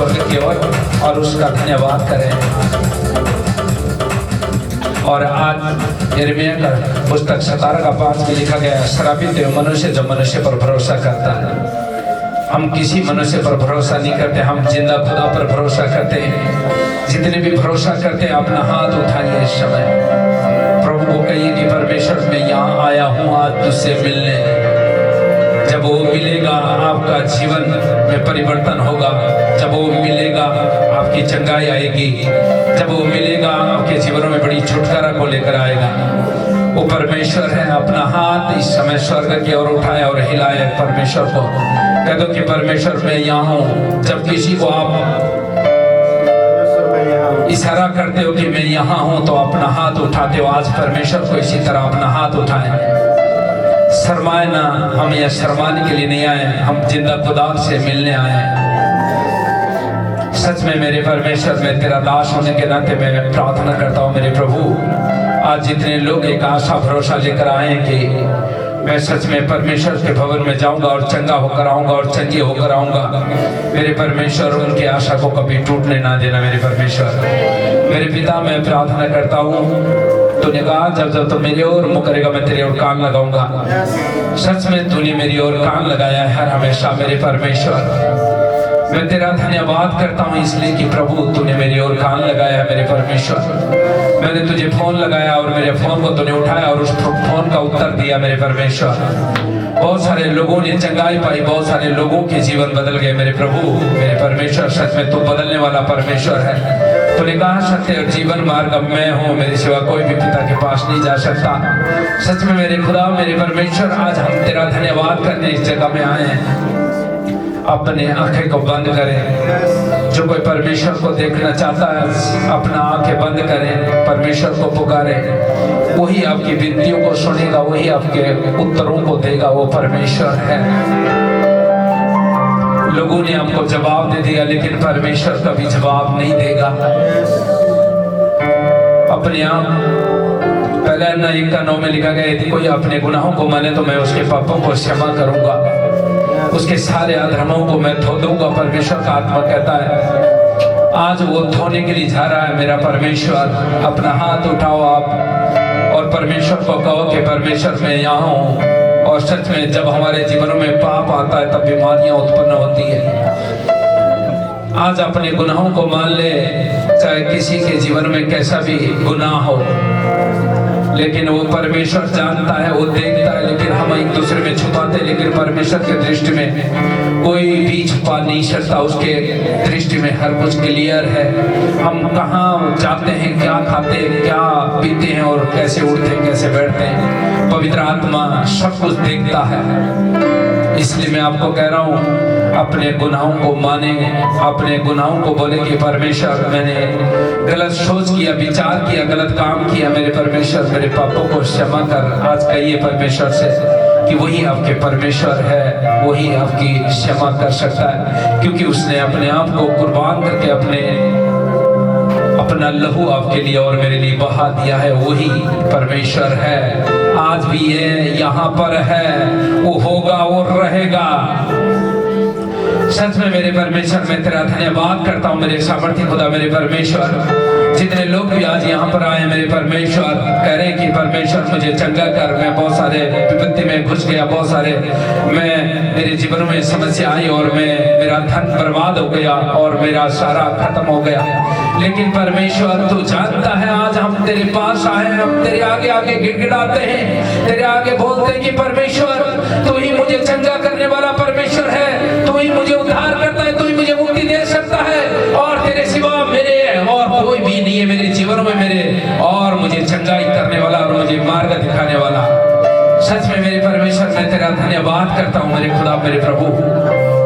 स्वर्ग की ओर और उसका धन्यवाद करें। और आज यिर्मयाह का पुस्तक 17 का 5 में लिखा गया है, श्रापित है मनुष्य जो मनुष्य पर भरोसा करता है। हम किसी मनुष्य पर भरोसा नहीं करते, हम जिंदा खुदा पर भरोसा करते हैं। जितने भी भरोसा करते हैं अपना हाथ उठाइए इस समय, प्रभु को कहिए कि परमेश्वर मैं यहाँ आया हूँ आज तुझसे मिलने। जब वो मिलेगा आपका जीवन में परिवर्तन होगा, जब वो मिलेगा आपकी चंगाई आएगी, जब वो मिलेगा आपके जीवनों में बड़ी छुटकारा को लेकर आएगा। वो परमेश्वर है। अपना हाथ इस समय स्वर्ग की ओर उठाए और हिलाए परमेश्वर को, कह दो कि परमेश्वर मैं यहाँ हूँ। जब किसी को आप इशारा करते हो कि मैं यहाँ हूँ तो अपना हाथ उठाते हो। आज परमेश्वर को इसी तरह अपना हाथ उठाए, शर्माए ना। हम यह शर्माने के लिए नहीं आए, हम जिंदा खुदा से मिलने आए हैं। सच में मेरे परमेश्वर, मैं तेरा दास होने के नाते मैं प्रार्थना करता हूँ मेरे प्रभु, आज जितने लोग एक आशा भरोसा लेकर आए हैं कि मैं सच में परमेश्वर के भवन में जाऊंगा और चंगा होकर आऊंगा और चंगी होकर आऊंगा, मेरे परमेश्वर उनकी आशा को कभी टूटने ना देना। मेरे परमेश्वर, मेरे पिता, मैं प्रार्थना करता हूँ, तूने कहा जब जब तो मेरी ओर मुँह करेगा मैं तेरे ओर कान लगाऊंगा। सच में तूने मेरी ओर कान लगाया है हर हमेशा। मेरे परमेश्वर, मैं तेरा धन्यवाद करता हूँ इसलिए कि प्रभु तूने मेरी ओर कान लगाया है। मेरे परमेश्वर, मैंने तुझे फोन लगाया और मेरे फोन को तूने उठाया और उस फोन का उत्तर दिया। मेरे परमेश्वर, बहुत सारे लोगों ने चंगाई पाई, बहुत सारे लोगों के जीवन बदल गए। मेरे प्रभु, मेरे परमेश्वर, सच में तू बदलने वाला परमेश्वर है। तूने कहा सत्य और जीवन मार्ग मैं हूँ, मेरे सिवा कोई भी पिता के पास नहीं जा सकता। सच में मेरे खुदा, मेरे परमेश्वर, आज हम तेरा धन्यवाद करने इस जगह में आए हैं। अपने आंखें को बंद करें। जो कोई परमेश्वर को देखना चाहता है अपना आंखें बंद करें, परमेश्वर को पुकारे। वही आपकी विनतियों को सुनेगा, वही आपके उत्तरों को देगा। वो परमेश्वर है। लोगों ने आपको जवाब दे दिया लेकिन परमेश्वर कभी जवाब नहीं देगा। अपने आप पहले ना 1:9 में लिखा गया, यदि कोई अपने गुनाहों को माने तो मैं उसके पापों को क्षमा करूंगा, उसके सारे अधर्मों को मैं धो दूंगा। परमेश्वर का आत्मा कहता है आज वो धोने के लिए जा रहा है। मेरा परमेश्वर, अपना हाथ उठाओ आप और परमेश्वर को कहो कि परमेश्वर मैं यहाँ हूँ। और सच में जब हमारे जीवनों में पाप आता है तब बीमारियां उत्पन्न होती है। आज अपने गुनाहों को मान ले, चाहे किसी के जीवन में कैसा भी गुनाह हो, लेकिन वो परमेश्वर जानता है, वो देखता है। लेकिन हम एक दूसरे में छुपाते हैं, लेकिन परमेश्वर की दृष्टि में कोई भी छुपा नहीं सकता। उसके दृष्टि में हर कुछ क्लियर है। हम कहाँ जाते हैं, क्या खाते हैं, क्या पीते हैं और कैसे उठते हैं, कैसे बैठते हैं, पवित्र आत्मा सब कुछ देखता है। इसलिए मैं आपको कह रहा हूँ अपने गुनाहों को माने, अपने गुनाहों को बोले कि परमेश्वर मैंने गलत सोच किया, विचार किया, गलत काम किया। मेरे परमेश्वर मेरे पापों को क्षमा कर। आज कहिए परमेश्वर से कि वही आपके परमेश्वर है, वही आपकी क्षमा कर सकता है, क्योंकि उसने अपने आप को कुर्बान करके अपना लहू आपके लिए और मेरे लिए बहा दिया है। वही परमेश्वर है, आज भी है, यहाँ पर है, वो होगा और रहेगा। सच में मेरे परमेश्वर, मैं तेरा धन्यवाद करता हूँ मेरे सामर्थ्य खुदा। मेरे परमेश्वर, जितने लोग भी आज यहाँ पर आए मेरे परमेश्वर, कह रहे कि परमेश्वर मुझे चंगा कर, मैं बहुत सारे विपत्ति में घुस गया, बहुत सारे मेरे जीवन में समस्या आई और मेरा धन बर्बाद हो गया और मेरा सारा खत्म हो गया। लेकिन परमेश्वर तू जानता है, आज हम तेरे पास आए, हम तेरे आगे आगे गिड़गिड़ाते हैं, तेरे आगे बोलते हैं कि परमेश्वर तू ही मुझे चंगा करने वाला परमेश्वर है, तू ही मुझे उद्धार करता है, तू ही मुझे मुक्ति दे सकता है, और तेरे सिवा मेरे और कोई भी नहीं है मेरे जीवन में मेरे, और मुझे चंगाई करने वाला और मुझे मार्ग दिखाने वाला। सच में मेरे परमेश्वर, मैं तेरा धन्यवाद करता हूँ मेरे खुदा, मेरे प्रभु।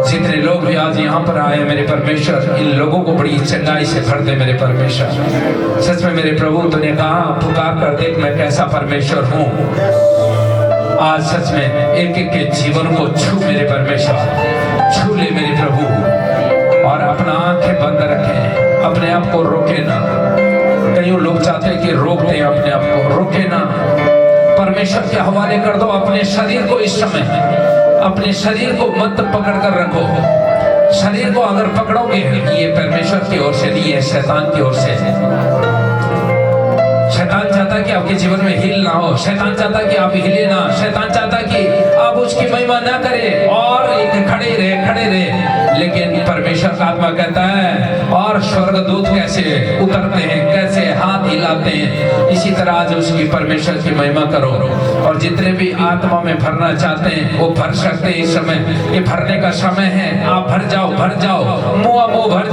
जितने लोग भी आज यहाँ पर आए मेरे परमेश्वर, इन लोगों को बड़ी चंगाई से भर दे मेरे परमेश्वर। सच में मेरे प्रभु, तूने कहा पुकार कर देख मैं कैसा परमेश्वर हूँ। आज सच में एक एक के जीवन को छू मेरे परमेश्वर, छू ले मेरे प्रभु, और अपना आंखें बंद रखें, अपने आप को रोके ना। कई लोग चाहते हैं कि रोकते हैं अपने आप को, रोके ना, परमेश्वर के हवाले कर दो अपने शरीर को। इस समय अपने शरीर को मत पकड़ कर रखो। शरीर को अगर पकड़ोगे, ये परमेश्वर की ओर से नहीं है, शैतान की ओर से है। शैतान चाहता कि आपके जीवन में हिल ना हो, शैतान चाहता कि आप हिले ना, शैतान चाहता कि आप उसकी महिमा ना करें और एक खड़े रहे। लेकिन परमेश्वर का आत्मा कहता है, और स्वर्गदूत कैसे उतरते हैं, कैसे हाथ हिलाते हैं, इसी तरह आज उसकी परमेश्वर की महिमा करो। और जितने भी आत्मा में भरना चाहते हैं वो भर सकते हैं। इस समय ये भरने का समय है, आप भर जाओ, मुंह भर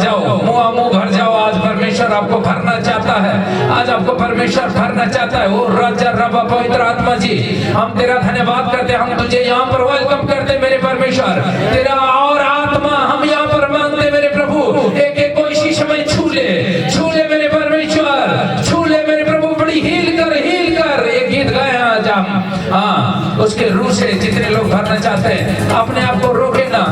जाओ। आज परमेश्वर आपको भरना चाहता है, आज आपको परमेश्वर भरना चाहता है। ओ राजा रब पवित्र आत्मा जी, हम तेरा धन्यवाद करते, हम तुझे यहाँ पर वेलकम करते मेरे परमेश्वर। तेरा और आत्मा हम यहाँ पर मांगते मेरे प्रभु। एक को इसी समय छू ले मेरे परमेश्वर, छू ले मेरे प्रभु। बड़ी हील कर एक गीत गाए आज हम। हाँ, उसके रूह से जितने लोग भरना चाहते हैं, अपने आप को रोके ना।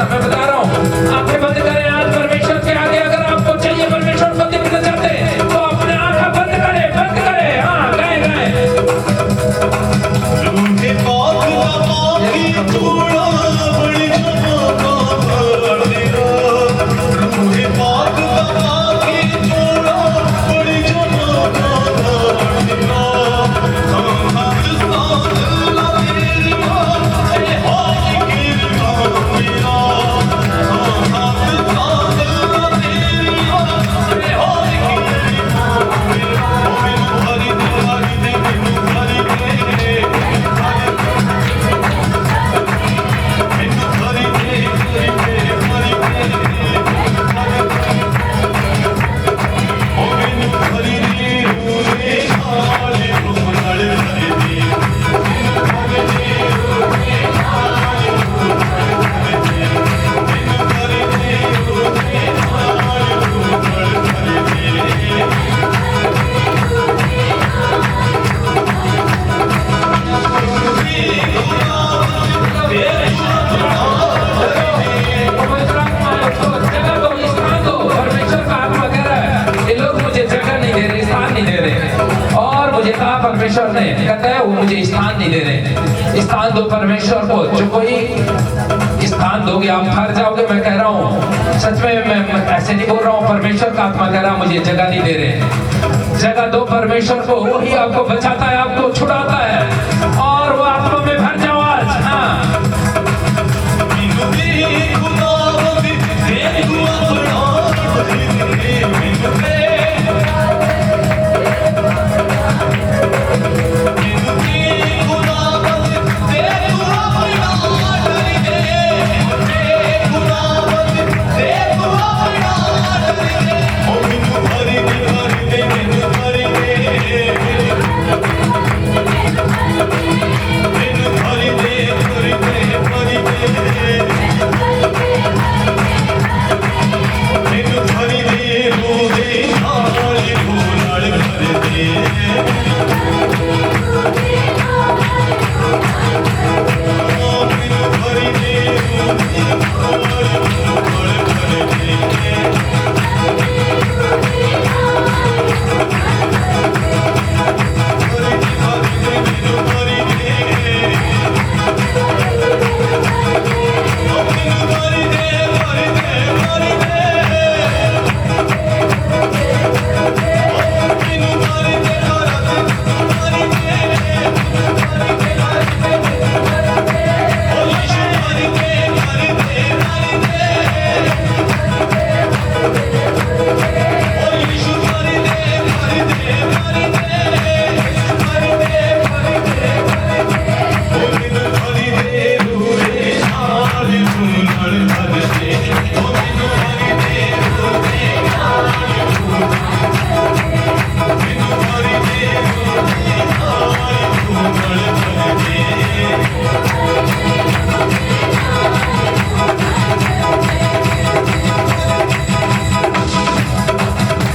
मैं बता रहा हूँ, आंखें बंद करें आज परमेश्वर के आगे। अगर आपको चाहिए परमेश्वर को देखना चाहते हैं तो अपने आंखें बंद करें। हाँ, गाए परमेश्वर ने कहता है वो मुझे स्थान नहीं दे रहे। स्थान दो परमेश्वर को, जो कोई स्थान दोगे आप भर जाओगे। मैं कह रहा हूँ, सच में मैं ऐसे नहीं बोल रहा हूँ, परमेश्वर का आत्मा कह रहा मुझे जगह नहीं दे रहे। जगह दो परमेश्वर को, वही आपको बचाता है, आपको छुड़ाता है, और वो आत्मा में भर जाओ आज।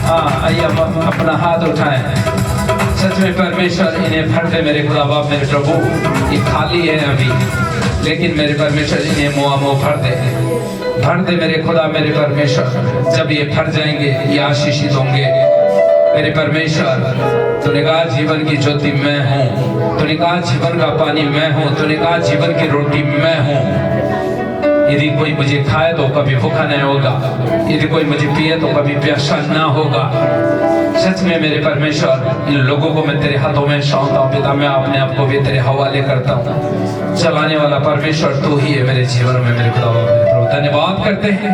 हाँ, आइए हम अपना हाथ उठाएं। सच में परमेश्वर इन्हें भर दे मेरे खुदा बाप मेरे प्रभु। ये खाली है अभी, लेकिन मेरे परमेश्वर इन्हें मुआ भर दे मेरे खुदा मेरे परमेश्वर। जब ये भर जाएंगे ये आशीषित होंगे मेरे परमेश्वर। तूने कहा जीवन की ज्योति मैं हूँ, तूने कहा जीवन का पानी मैं हूँ, तूने कहा जीवन की रोटी मैं हूँ। यदि कोई मुझे खाए तो कभी भूखा नहीं होगा, यदि कोई मुझे पिए तो कभी प्यासा ना होगा। सच में मेरे परमेश्वर, इन लोगों को मैं तेरे हाथों में सौंपता हूँ पिता। मैं अपने आप को भी तेरे हवाले करता हूँ। चलाने वाला परमेश्वर तू ही है मेरे जीवन में मेरे खुदा। धन्यवाद करते हैं,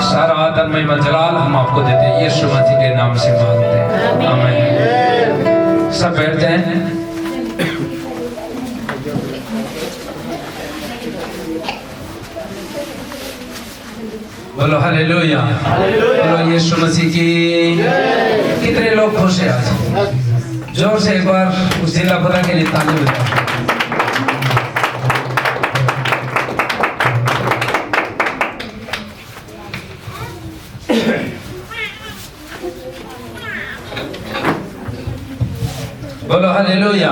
सारा आदर महिमा जलाल हम आपको देते हैं, यीशु मसीह के नाम से मांगते हैं, आमीन। सब बैठ जाएं। बोलो हालेलुया, बोलो यीशु मसीह की। कितने लोग खुश हैं आज? जोर से एक बार उस जिला खुदा के लिए ताली बजाओ। बोलो हालेलुया।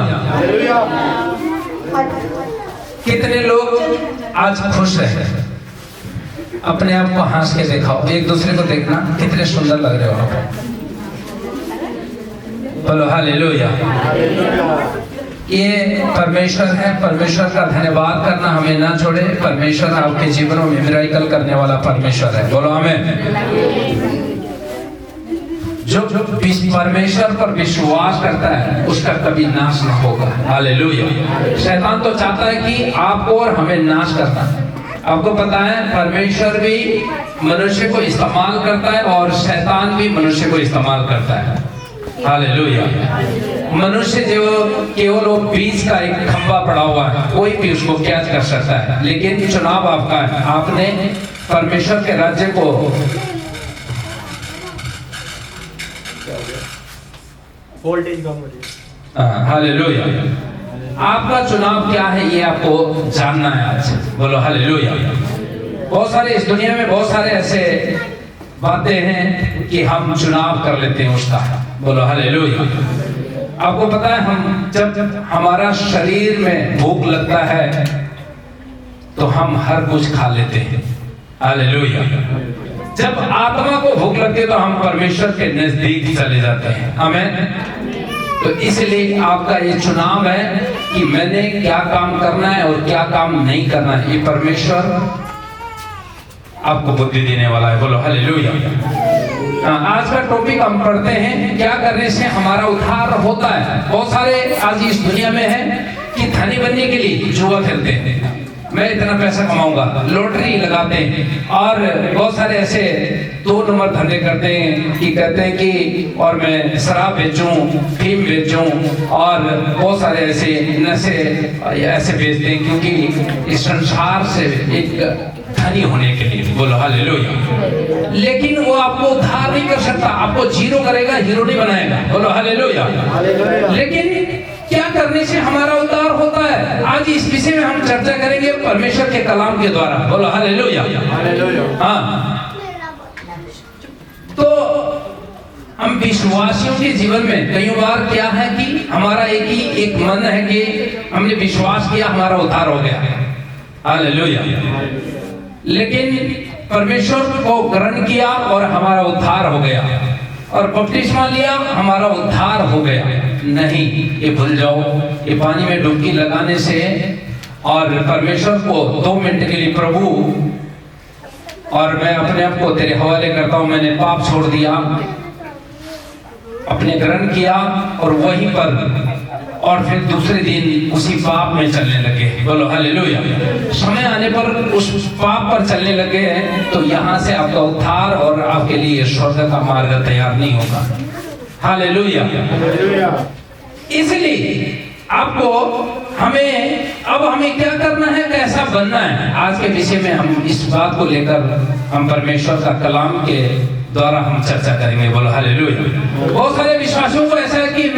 कितने लोग आज खुश हैं? अपने आप को हंस के दिखाओ, एक दूसरे को देखना कितने सुंदर लग रहे हो आप। बोलो हालेलुया। ये परमेश्वर है, परमेश्वर का धन्यवाद करना हमें ना छोड़े। परमेश्वर आपके जीवनों में मिराकल करने वाला परमेश्वर है। बोलो आमीन। जो परमेश्वर पर विश्वास करता है उसका कभी नाश न होगा। हालेलुया। शैतान तो चाहता है कि आपको और हमें नाश करना। आपको पता है परमेश्वर भी मनुष्य को इस्तेमाल करता है और शैतान भी मनुष्य को इस्तेमाल करता है। हालेलुया। मनुष्य जो केवल वो बीज का एक खंभा पड़ा हुआ है, कोई भी उसको कैच कर सकता है, लेकिन चुनाव आपका है। आपने परमेश्वर के राज्य को वोल्टेज कम हो रही। हालेलुया। आपका चुनाव क्या है ये आपको जानना है आज। बोलो हालेलुया। बहुत सारे इस दुनिया में बहुत सारे ऐसे बातें हैं कि हम चुनाव कर लेते हैं उसका। बोलो हालेलुया। आपको पता है हम जब हमारा शरीर में भूख लगता है तो हम हर कुछ खा लेते हैं। हालेलुया। जब आत्मा को भूख लगती है तो हम परमेश्वर के नजदीक चले जाते हैं। आमीन। तो इसलिए आपका ये चुनाव है कि मैंने क्या काम करना है और क्या काम नहीं करना है। ये परमेश्वर आपको बुद्धि देने वाला है। बोलो हालेलुया। आज का टॉपिक हम पढ़ते हैं, क्या करने से हमारा उद्धार होता है। बहुत सारे आज इस दुनिया में है कि धनी बनने के लिए जुआ खेलते हैं, मैं इतना पैसा कमाऊंगा, लॉटरी लगाते हैं, और बहुत सारे ऐसे 2 नंबर धंधे करते हैं कि कहते हैं कि और मैं शराब बेचूं, फीम बेचूं, और बहुत सारे ऐसे नशे ऐसे बेचते हैं क्योंकि इस संसार से एक धनी होने के लिए। बोलो हालेलुया। लेकिन वो आपको उद्धार नहीं कर सकता, आपको जीरो करेगा, हीरो नहीं बनाएगा। बोलो हालेलुया। लेकिन क्या करने से हमारा उद्धार होता है, आज इस विषय में हम चर्चा करेंगे परमेश्वर के कलाम के द्वारा। बोलो हालेलुया। हाँ, तो हम विश्वासियों के जीवन में कई बार क्या है कि हमारा एक मन है कि हमने विश्वास किया, हमारा उद्धार हो गया। हालेलुया। लेकिन परमेश्वर को ग्रहण किया और हमारा उद्धार हो गया, और बपतिस्मा लिया, हमारा उद्धार हो गया। नहीं, ये भूल जाओ। ये पानी में डुबकी लगाने से और परमेश्वर को 2 मिनट के लिए प्रभु और मैं अपने आप को तेरे हवाले करता हूं, मैंने पाप छोड़ दिया, अपने ग्रहण किया और वहीं पर, और फिर दूसरे दिन उसी पाप में चलने लगे। बोलो हालेलुया। समय आने पर उस पाप पर चलने लगे तो यहाँ से आपका उद्धार और आपके लिए स्वर्ग का मार्ग तैयार नहीं होगा। हालेलुया। इसलिए आपको हमें क्या करना है, कैसा बनना है, आज के विषय में हम इस बात को लेकर हम परमेश्वर का कलाम के द्वारा हम चर्चा करेंगे। बोलो हालेलुया। बहुत सारे विश्वासियों को ऐसा है कि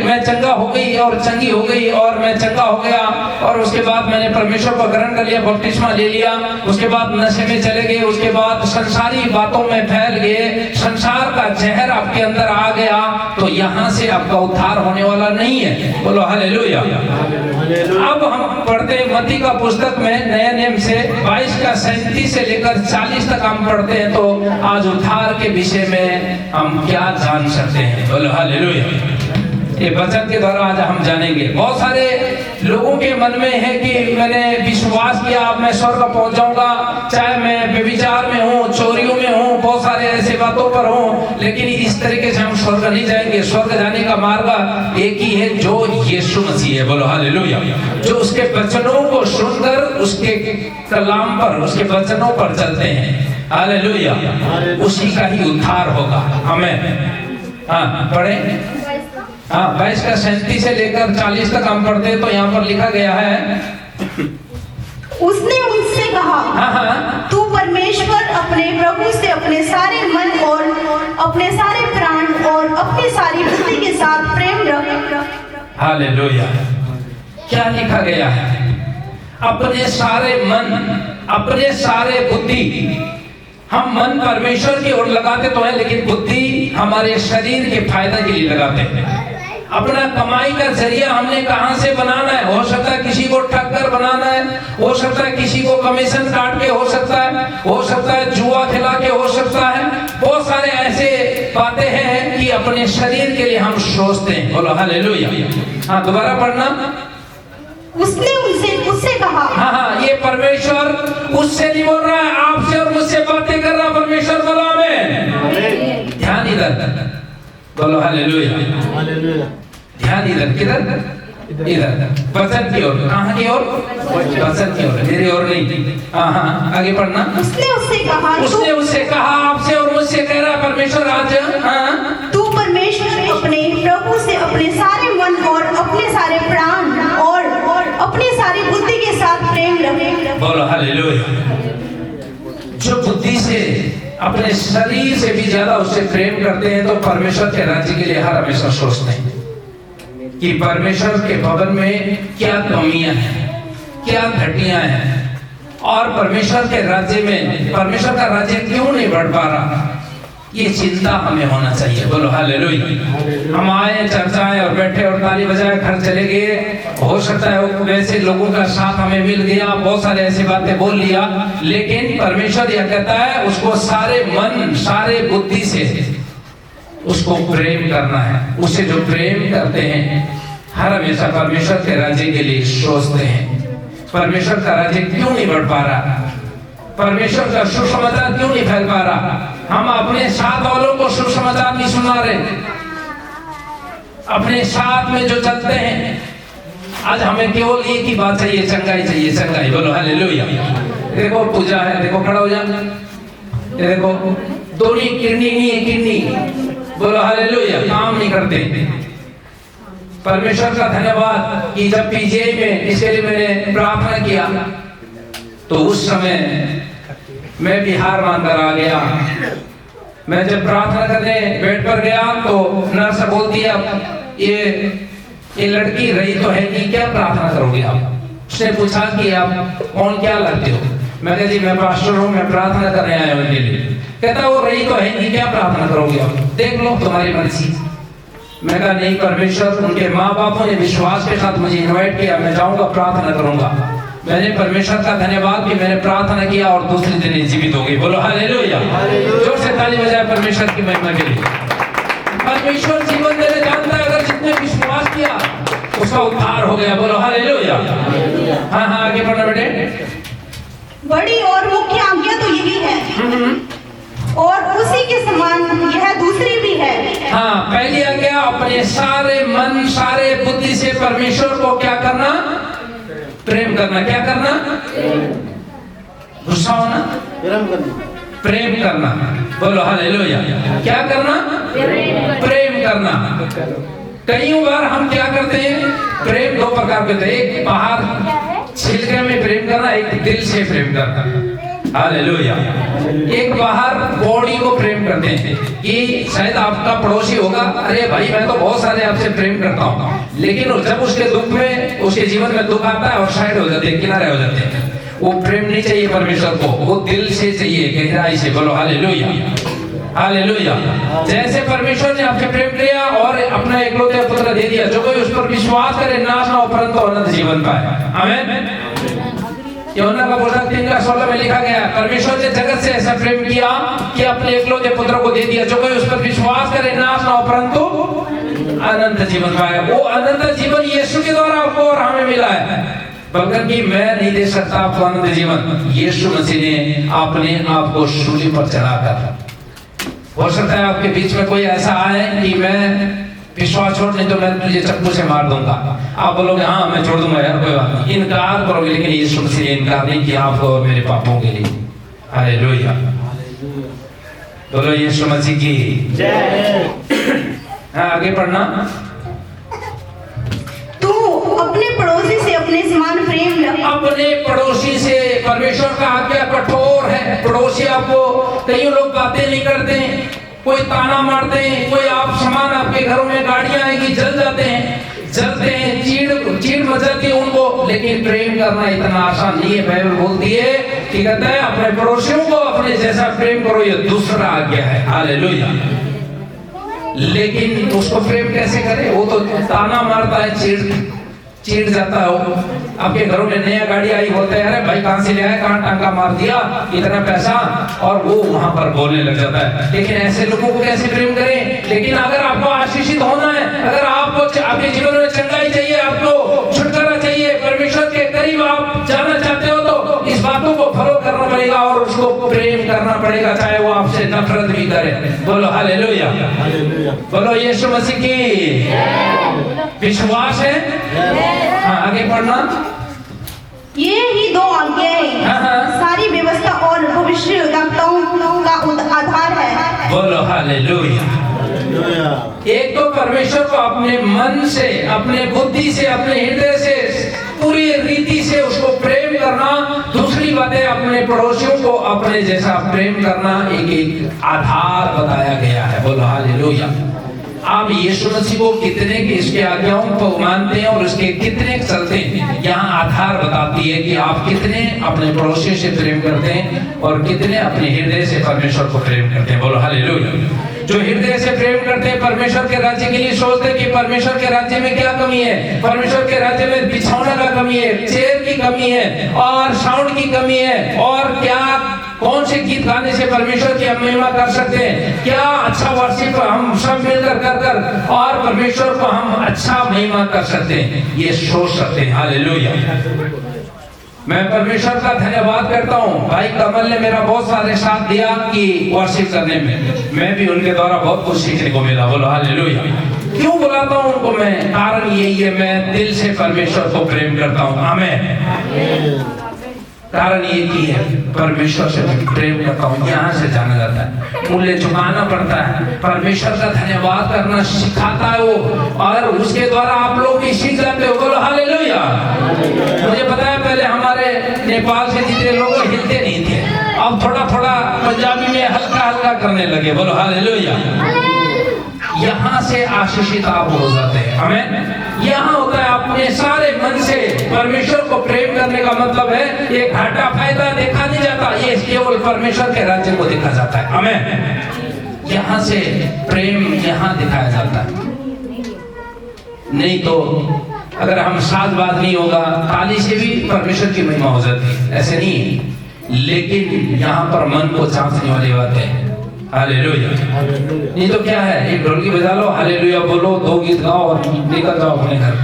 मैं चंगा हो गई और चंगी हो गई और मैं चंगा हो गया, और उसके बाद मैंने परमेश्वर को ग्रहण कर लिया, बपतिस्मा ले लिया, उसके बाद नशे में चले गए, उसके बाद संसारी बातों में फैल गए, संसार का जहर आपके अंदर आ गया, तो यहाँ से आपका उद्धार होने वाला नहीं है। बोलो हालेलुया। अब हम पढ़ते हैं मत्ती का पुस्तक में नया नियम से 22 का 37 से लेकर 40 तक हम पढ़ते हैं। तो आज उद्धार के विषय में हम क्या जान सकते हैं। बोलो हालेलुया। ये वचन के द्वारा आज हम जानेंगे। बहुत सारे लोगों के मन में है कि मैंने विश्वास किया अब मैं स्वर्ग पहुंच जाऊंगा, चाहे मैं व्यभिचार में हूँ, चोरियों में हूँ, बहुत सारे ऐसे बातों पर हूँ, लेकिन इस तरीके से हम स्वर्ग नहीं जाएंगे। स्वर्ग जाने का मार्ग एक ही है, जो यीशु मसीह है। बोलो हालेलुया। जो उसके वचनों को सुनकर उसके कलाम पर, उसके वचनों पर चलते हैं, हालेलुया, उसी का ही उद्धार होगा। आमीन। हाँ पढ़े। हाँ 22 का 37 से लेकर 40 तक हम पढ़ते हैं, तो यहाँ पर लिखा गया है, उसने उनसे कहा, हाँ तू परमेश्वर अपने प्रभु से अपने सारे मन और अपने सारे प्राण और अपनी सारी बुद्धि के साथ प्रेम रख। हालेलुया। क्या लिखा गया है? अपने सारे मन, अपने सारे बुद्धि। हम मन परमेश्वर की ओर लगाते तो है, लेकिन बुद्धि हमारे शरीर के फायदा के लिए लगाते हैं। अपना कमाई का जरिया हमने कहां से बनाना है? हो सकता है किसी को ठग कर बनाना है, हो सकता है किसी को कमीशन काट के, हो सकता है जुआ खिला के, हो सकता है बहुत सारे ऐसे बातें हैं कि अपने शरीर के लिए हम सोचते हैं। बोलो हालेलुया। हाँ दोबारा पढ़ना। उसने उससे कहा, हाँ ये परमेश्वर उससे नहीं बोल रहा है, आपसे और मुझसे बातें कर रहा परमेश्वर। बोलो आमीन। ध्यान इधर, बोलो हालेलुया। ध्यान इधर, किधर? इधर वचन की ओर। कहाँ की ओर? वचन की ओर, मेरी ओर नहीं। हाँ आगे पढ़ना। उसने उससे कहा, आपसे और मुझसे कह रहा परमेश्वर आज, तू परमेश्वर अपने प्रभु से अपने सारे मन और अपने सारे प्राण और अपनी सारी बुद्धि के साथ प्रेम रखे। बोलो हालेलुया। जो बुद्धि से, अपने शरीर से भी ज्यादा उससे प्रेम करते हैं, तो परमेश्वर के राज्य के लिए हर हमेशा सोचते हैं कि परमेश्वर के भवन में क्या कमियां हैं, क्या घटियां हैं, और परमेश्वर के राज्य में, परमेश्वर का राज्य क्यों नहीं बढ़ पा रहा, ये चिंता हमें होना चाहिए। बोलो हालेलुया। हम आए, चर्चाएं और बैठे और ताली बजाए, घर चले गए, हो सकता है वैसे लोगों का साथ हमें मिल गया, बहुत सारे ऐसी बातें बोल लिया, लेकिन परमेश्वर यह कहता है उसको सारे मन, सारे बुद्धि से उसको प्रेम करना है। उसे जो प्रेम करते हैं हर हमेशा परमेश्वर के राज्य के लिए सोचते हैं। परमेश्वर का राज्य क्यों नहीं बढ़ पा रहा, परमेश्वर का सुसमाचार क्यों नहीं फैल पा रहा? हम अपने साथ वालों को सुसमाचार नहीं सुना रहे, अपने साथ में जो चलते हैं। आज हमें केवल एक ही बात चाहिए, चंगाई चाहिए, चंगाई। बोलो हालेलुया। देखो पूजा है, देखो खड़ा हो जा, देखो दोनों किडनी नहीं है, किडनी। बोलो हालेलुया। काम नहीं करते। परमेश्वर का धन्यवाद कि जब पीजीआई में इसके लिए मैंने प्रार्थना किया, तो उस समय मैं बिहार मानकर आ गया। मैं जब प्रार्थना करने बेड पर गया तो नर्स बोलती है, ये लड़की रही तो है नहीं, क्या प्रार्थना करोगे आप? उसने पूछा कि आप कौन, क्या लगते हो? मैं कहा जी मैं पास्टर हूँ, मैं प्रार्थना करने आया हूँ उनके लिए। कहता वो रही तो है नहीं, क्या प्रार्थना करोगे आप? देख लो तुम्हारी मर्जी। मैं कहा नहीं, परमेश्वर, उनके माँ बापों ने विश्वास के साथ मुझे इनवाइट किया, मैं जाऊंगा, प्रार्थना करूंगा। मैंने परमेश्वर का धन्यवाद कि मैंने प्रार्थना किया और दूसरे दिन जीवित हो गई। बोलो हालेलुया। जोर से ताली बजाए परमेश्वर की महिमा के लिए। परमेश्वर जीवन देने जानता है, अगर जितने विश्वास किया उसका उद्धार हो गया। बोलो हालेलुया। हाँ आगे बढ़ना बेटे। बड़ी और मुख्य आज्ञा तो यही है, और उसी के समान यह दूसरी भी है। हाँ पहली आज्ञा, अपने सारे मन, सारे बुद्धि से परमेश्वर को क्या करना? प्रेम करना। क्या करना? गुस्सा होना, प्रेम करना। बोलो हालेलुया। क्या करना? प्रेम करना। कई बार हम क्या करते हैं? प्रेम दो प्रकार के होते हैं, एक बाहर छिलके में प्रेम करना, एक दिल से प्रेम करना। हालेलुया। एक बाहर बॉडी को प्रेम करते हैं कि शायद आपका पड़ोसी होगा, अरे भाई मैं तो बहुत सारे आपसे प्रेम करता हूँ, लेकिन जब उसके दुख में, उसके जीवन में दुख आता है और साइड हो जाते हैं, किनारे हो जाते हैं। वो प्रेम नहीं चाहिए परमेश्वर को, वो दिल से चाहिए, गहराई से। बोलो हालेलुया। हालेलुया। जैसे परमेश्वर ने आपसे प्रेम किया और अपना एकलौते पुत्र दे दिया, जो कोई उस पर विश्वास करे नाश ना हो परंतु अनंत जीवन पाए। आमीन। यूहन्ना का पुस्तक 3:16 में लिखा गया, परमेश्वर ने जगत से ऐसा प्रेम किया कि अपने एकलौते पुत्र को दे दिया, जो कोई उस पर विश्वास करे नाश ना हो परंतु अनंत जीवन पाया। वो अनंत जीवन यीशु के द्वारा आपको और हमें मिला है, बल्कि कि मैं नहीं दे सकता आपको अनंत जीवन। यीशु मसीह ने अपने आप को सूली पर चढ़ाकर। हो सकता है आपके बीच में कोई ऐसा आए कि मैं विश्वास छोड़, नहीं तो मैं तुझे चप्पू से मार दूंगा। आप बोलोगे हाँ मैं छोड़ दूंगा यार, कोई बात नहीं, इनकार करोगे। लेकिन यीशु मसीह ने इनकार नहीं किया आपको और मेरे पापों के लिए। हालेलुया, बोलो यीशु मसीह की जय। हाँ, आगे पढ़ना। तू अपने पड़ोसी से अपने समान प्रेम रख। अपने पड़ोसी से, परमेश्वर का आज्ञा कठोर है। पड़ोसी आपको, कई लोग बातें नहीं करते, कोई ताना मारते हैं, कोई आप सामान आपके घरों में गाड़ियां आएगी जल जाते हैं, जलते हैं, चीड़ मच जाती है उनको। लेकिन प्रेम करना इतना आसान नहीं है। बाइबल बोलती है कि कहता है अपने पड़ोसियों को अपने जैसा प्रेम करो, ये दूसरा आज्ञा है। हालेलुया। लेकिन उसको प्रेम कैसे करे? वो तो ताना मारता है, चीड़ जाता है। आपके घरों में नया गाड़ी आई, बोलते हैं अरे भाई कहां से ले आए, कहां टांका मार दिया, इतना पैसा, और वो वहां पर बोलने लग जाता है। लेकिन ऐसे लोगों को कैसे प्रेम करें? लेकिन अगर आपको आशीषित होना है, अगर आपको आपके जीवन में चंगाई चाहिए, आपको छुटकारा चाहिए, परमेश्वर के करीब आप जाना चाहते हो, तो इस बातों को फॉलो करना पड़ेगा और उसको प्रेम करना पड़ेगा, चाहे वो आपसे नफरत भी करे। बोलो हालेलुया, बोलो यीशु मसीह की। विश्वास है? हाँ, आगे पढ़ना। ये ही दो आज्ञाएं सारी व्यवस्था और भविष्यद्वक्ताओं का आधार है। बोलो हालेलुया। एक तो परमेश्वर को अपने मन से, अपने बुद्धि से, अपने हृदय से, पूरी रीति से उसको प्रेम करना। दूसरी बात है अपने पड़ोसियों को अपने जैसा प्रेम करना। एक आधार बताया गया है। बोलो हालेलुया। आप यीशु मसीह को कितने की इसके आज्ञाओं को मानते हैं और उसके कितने चलते हैं, यहाँ आधार बताती है कि आप कितने अपने पड़ोसी से प्रेम करते हैं और कितने अपने हृदय से परमेश्वर को प्रेम करते हैं। बोलो हालेलुया। जो हृदय से प्रेम करते हैं, परमेश्वर के राज्य के लिए सोचते हैं कि परमेश्वर के राज्य में क्या कमी है, परमेश्वर के राज्य में बिछौना का कमी है, चेयर की कमी है और साउंड की कमी है, और क्या कौन से गीत गाने से परमेश्वर की हम महिमा कर सकते हैं, क्या अच्छा वर्शिप हम सब मिलकर कर और परमेश्वर को हम अच्छा महिमा कर सकते हैं, ये सोच सकते हैं। हालेलुया। मैं परमेश्वर का धन्यवाद करता हूँ। भाई कमल ने मेरा बहुत सारे साथ दिया कि वर्शिप करने में, मैं भी उनके द्वारा बहुत कुछ सीखने को मिला। बोलो हालेलुया। क्यों बुलाता हूँ उनको मैं? कारण यही है, मैं दिल से परमेश्वर को प्रेम करता हूँ। आमीन। कारण ये की है, परमेश्वर से प्रेम करता हूँ, यहाँ से जाना जाता है, मूल्य चुकाना पड़ता है, परमेश्वर का धन्यवाद करना सिखाता है वो, और उसके द्वारा आप लोग भी सीख जाते हो। बोलो हालेलुया। मुझे पता है पहले हमारे नेपाल से जितने लोग हिलते नहीं थे, अब थोड़ा थोड़ा पंजाबी में हल्का हल्का करने लगे। बोलो हालेलुया। यहाँ से आशीषित आप हो जाते हैं। हमें यहाँ होता है अपने सारे मन से परमेश्वर को प्रेम करने का मतलब है, ये घाटा फायदा देखा नहीं जाता, ये केवल परमेश्वर के राज्य को देखा जाता है। हमें यहाँ से प्रेम यहाँ दिखाया जाता है। नहीं तो अगर हम साजबाज नहीं होगा, ताली से भी परमेश्वर की महिमा हो जाती है, ऐसे नहीं है। लेकिन यहाँ पर मन को जांचने वाली बात है। हालेलुया। नहीं तो क्या है, एक ढोलकी बजा लो, हालेलुया बोलो, 2 गीत गाओ और निकल जाओ अपने घर,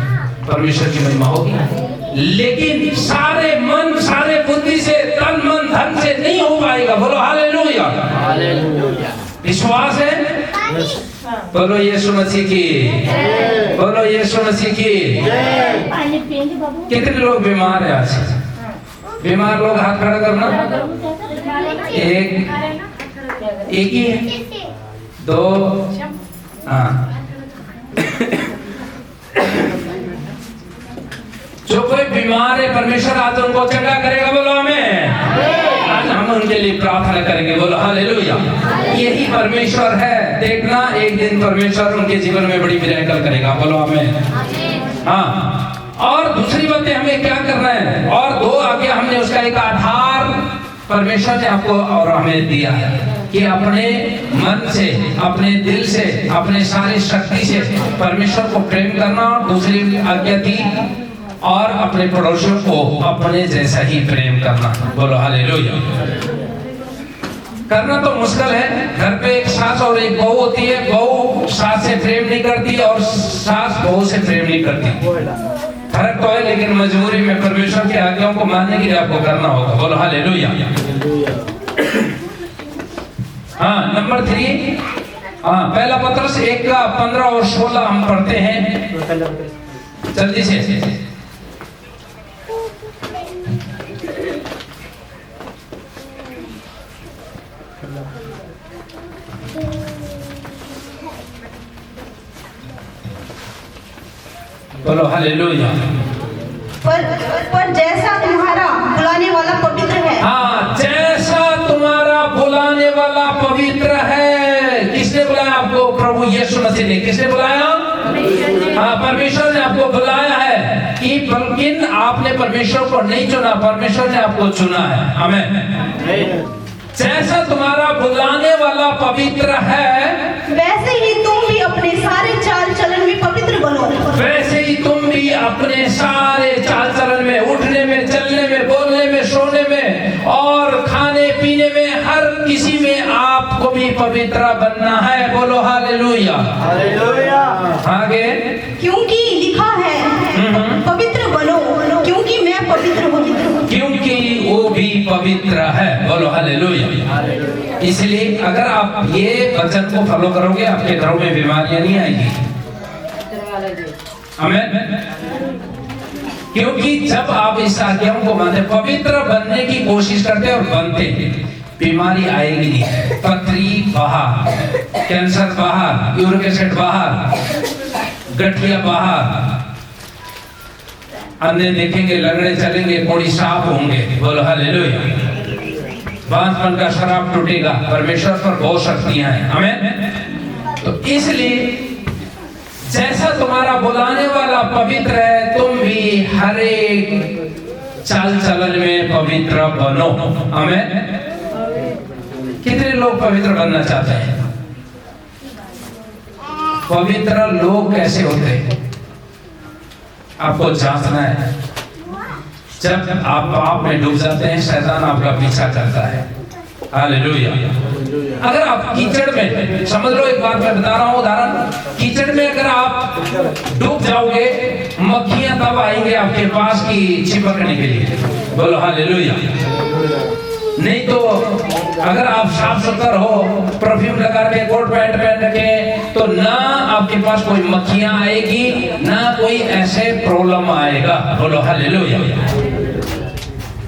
परमेश्वर की महिमा होगी। लेकिन सारे मन, सारे बुद्धि से, तन मन धन से नहीं हो पाएगा। बोलो हालेलुया। विश्वास है? बोलो यीशु मसीह की, बोलो यीशु मसीह की। कितने लोग बीमार है आज? बीमार लोग हाथ खड़ा करना। एक ही है, 2, हाँ। जो कोई बीमार है, परमेश्वर आज उनको चंगा करेगा। बोलो हमें, आज हम उनके लिए प्रार्थना करेंगे। बोलो हालेलुया। यही परमेश्वर है। देखना एक दिन परमेश्वर उनके जीवन में बड़ी मिरेकल करेगा। बोलो हमें। हाँ, और दूसरी बात हमें क्या करना है, और 2 आगे हमने उसका एक आधार परमेश्वर ने आपको और हमें दिया है कि अपने मन से, अपने दिल से, अपने सारी शक्ति से परमेश्वर को प्रेम करना। दूसरी आज्ञा थी, और अपने पड़ोसियों को अपने जैसा ही प्रेम करना। बोलो हालेलुया। करना तो मुश्किल है। घर पे एक सास और एक बहू होती है, बहू सास से प्रेम नहीं करती और सास बहू से प्रेम नहीं करती। फर्क तो है, लेकिन मजबूरी में परमेश्वर की आज्ञाओं को मानने के लिए आपको करना होगा। बोलो हालेलुया। हाँ, नंबर 3, हाँ, पहला पत्रस 1:15 और 16 हम पढ़ते हैं जल्दी से। बोलो हालेलुया। पर जैसा तुम्हारा बुलाने वाला पवित्र है। हाँ, जैसा तुम्हारा बुलाने वाला पवित्र है। किसने बुलाया आपको? प्रभु यीशु मसीह ने। किसने बुलाया? हाँ, परमेश्वर ने आपको बुलाया है। कि बल्कि आपने परमेश्वर को नहीं चुना, परमेश्वर ने आपको चुना है। आमीन। जैसा तुम्हारा बुलाने वाला पवित्र है, वैसे ही तुम भी अपने सारे चाल चलन में पवित्र बनो। वैसे ही तुम भी अपने सारे चाल चलन में, उठने में, चलने में, बोलने में, सोने में और खाने पीने में, हर किसी में आपको भी पवित्र बनना है। बोलो हालेलुया। हालेलुया। आगे, क्योंकि लिखा है पवित्र बनो क्योंकि मैं पवित्र हूँ। क्योंकि वो भी पवित्र है। बोलो हालेलुया। इसलिए अगर आप ये वचन को फॉलो करोगे, आपके घरों में बीमारियां नहीं आएगी। आमीन। क्योंकि जब आप इस आज्ञाओं को मानते, पवित्र बनने की कोशिश करते और बनते, बीमारी आएगी नहीं। पथरी बाहर, कैंसर बाहर, यूरिक एसिड बाहर, गठिया बाहर, अंधे देखेंगे, लंगड़े चलेंगे, कोड़ी साफ होंगे। बोलो हालेलुया। बांझपन का शराब टूटेगा। परमेश्वर पर बहुत शक्तियां हैं। आमीन। तो इसलिए जैसा तुम्हारा बुलाने वाला पवित्र है, तुम भी हर एक चाल चलन में पवित्र बनो। आमीन। कितने लोग पवित्र बनना चाहते हैं? पवित्र लोग कैसे होते हैं आपको जांचना है। जब आप पाप में डूब जाते हैं, शैतान आपका पीछा करता है। हालेलुया। अगर आप कीचड़ में, समझ लो, एक बात मैं बता रहा हूँ उदाहरण, कीचड़ में अगर आप डूब जाओगे, मक्खियां तब आएंगे आपके पास की चिपकने के लिए। बोलो हालेलुया। नहीं तो अगर आप साफ सुथर हो, परफ्यूम लगा के, कोट पैंट पहन के, तो ना आपके पास कोई मक्खियां आएगी, ना कोई ऐसे प्रॉब्लम आएगा। बोलो हालेलुया।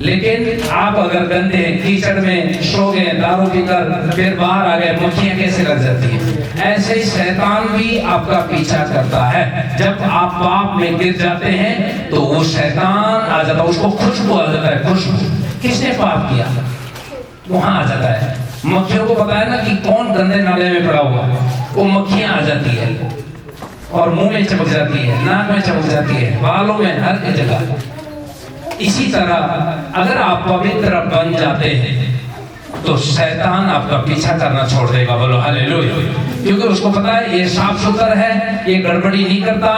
लेकिन आप अगर गंदे कीचड़ में सो गए, दारू पीकर फिर बाहर आ गए, मक्खियां कैसे लग जाती है? ऐसे ही शैतान भी आपका पीछा करता है। जब आप पाप में गिर जाते हैं तो वो शैतान आ जाता है, उसको खुशबू आ जाता है। खुशबू, किसने पाप किया वहां आ जाता है। मक्खियों को पता है ना कि कौन गंदे नाले में पड़ा हुआ, वो मक्खियां आ जाती है और मुंह में चमक जाती है, नाक में चमक जाती है, बालों में, हर जगह। इसी तरह अगर आप पवित्र बन जाते हैं तो शैतान आपका पीछा करना छोड़ देगा। बोलो हालेलुया। क्योंकि उसको पता है ये साफ सुथरा है, ये गड़बड़ी नहीं करता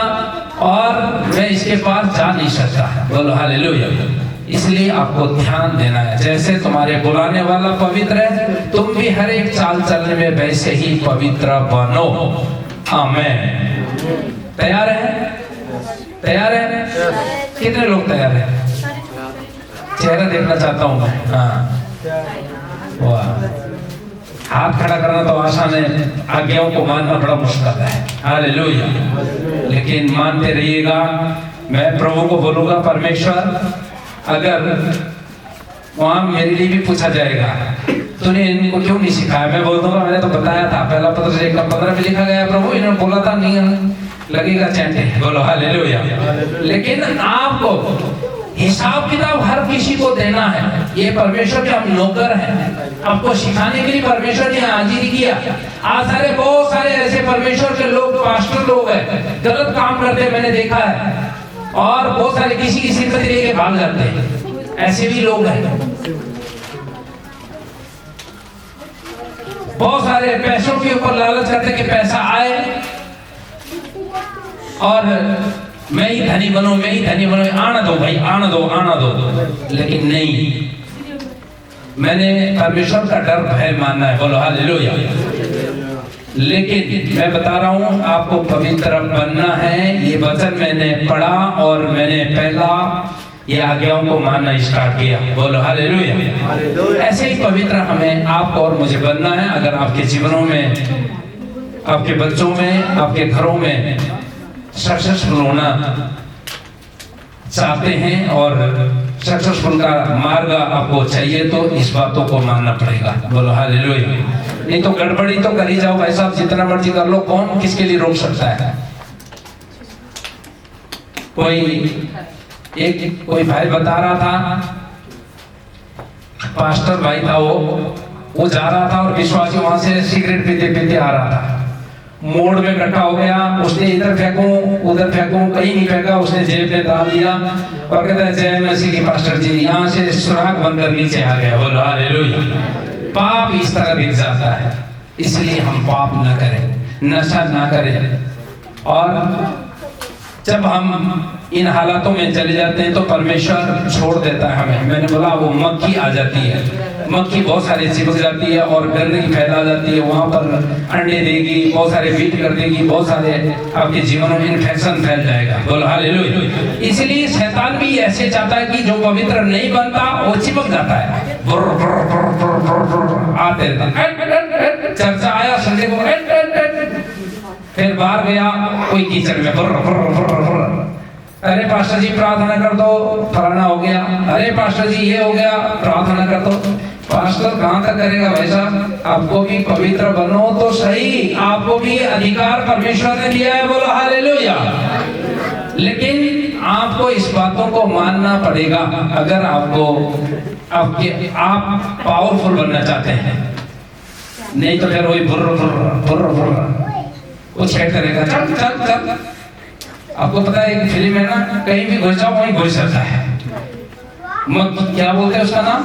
और मैं इसके पास जा नहीं सकता। बोलो हालेलुया। इसलिए आपको ध्यान देना है, जैसे तुम्हारे बुलाने वाला पवित्र है, तुम भी हर एक चाल चलने में वैसे ही पवित्र बनो। आमीन। तैयार है? तैयार है? कितने लोग तैयार हैं? चेहरा देखना चाहता हूँ मैं। हाँ, वाह। हाथ खड़ा करना तो आसान है, आज्ञाओं को मानना बड़ा मुश्किल है। हालेलुया। लेकिन मानते रहिएगा। मैं प्रभु को बोलूंगा, परमेश्वर, अगर वहां मेरे लिए भी पूछा जाएगा तूने इनको क्यों नहीं सिखाया, मैं बोल दूंगा मैंने तो बताया था। पहला पत्रस 1:15 में लिखा गया, प्रभु इन्होंने बोला था, नहीं लगेगा चैंटे। बोलो हालेलुया। लेकिन आपको हिसाब किताब हर किसी को देना है। ये परमेश्वर के हम नौकर हैं, आपको सिखाने के लिए परमेश्वर ने हाजिर किया। आज बहुत सारे ऐसे परमेश्वर के लोग, पास्टर लोग हैं, गलत काम करते मैंने देखा है, और बहुत सारे किसी की सिंपैथी लेके भाग जाते हैं। ऐसे भी लोग हैं। बहुत सारे पैसों के ऊपर लालच करते कि पैसा आए और मैं ही धनी बनूं, मैं ही धनी बनूं, आना दो भाई, आना दो, आना दो। लेकिन नहीं, मैंने परमेश्वर का डर भय मानना है। बोलो हालेलुया। लेकिन मैं बता रहा हूं आपको पवित्र बनना है। ये वचन मैंने पढ़ा और मैंने पहला ये आज्ञाओं को मानना स्टार्ट किया। बोलो हालेलुया। ऐसे ही पवित्र हमें आपको और मुझे बनना है। अगर आपके जीवनों में, आपके बच्चों में, आपके घरों में सक्सेसफुल होना चाहते हैं और सक्सेसफुल का मार्ग आपको चाहिए तो इस बातों को मानना पड़ेगा। बोलो हालेलुया। नहीं तो गड़बड़ी तो कर ही जाओ भाई साहब, जितना मर्जी कर लो, कौन किसके लिए रोक सकता है। कोई भाई बता रहा था, पास्टर भाई था, वो जा रहा था और विश्वासी वहां से सिगरेट पीते पीते आ रहा था। मोड़ में इकट्ठा हो गया, उसने इधर फेंकूं उधर फेंकूं, कहीं नहीं फेंका, उसने जेब में डाल दिया और कहता है जय मसीह की पास्टर जी, यहाँ से सुराग बनकर नीचे आ गया। बोलो हालेलुया। पाप इस तरह दिख जाता है, इसलिए हम पाप ना करें, नशा ना करें। और जब हम इन हालातों में चले जाते हैं तो परमेश्वर छोड़ देता है हमें। मैंने बोला वो मक्खी आ जाती है, मक्खी बहुत सारे चिपक जाती है और गंदगी फैला जाती है, वहां पर अंडे देगी, बहुत सारे बीट कर देगी, बहुत सारे आपके जीवन में इन्फेक्शन फैल जाएगा। बोलो हालेलुया। इसलिए शैतान भी ऐसे चाहता है कि जो पवित्र नहीं बनता वो चिपक जाता है। आते रहते, चर्चा आया संडे को, फिर बाहर गया कोई कीचड़ में, अरे पास्टर जी प्रार्थना कर दो, फलाना हो गया, अरे पास्टर जी ये हो गया, प्रार्थना कर दो। पास्टर कहाँ तक करेगा भाई साहब? आपको भी पवित्र बनो तो सही, आपको भी अधिकार परमेश्वर ने दिया है। बोलो हालेलुया। लेकिन आपको इस बातों को मानना पड़ेगा अगर आप पावरफुल बनना चाहते हैं। नहीं तो फिर वही बुर्र कुछ कहते रहेगा, चल चल चल। आपको पता है एक फिल्म है ना, कहीं भी घुस जाओ वहीं घुस जाता है। क्या बोलते हैं उसका नाम?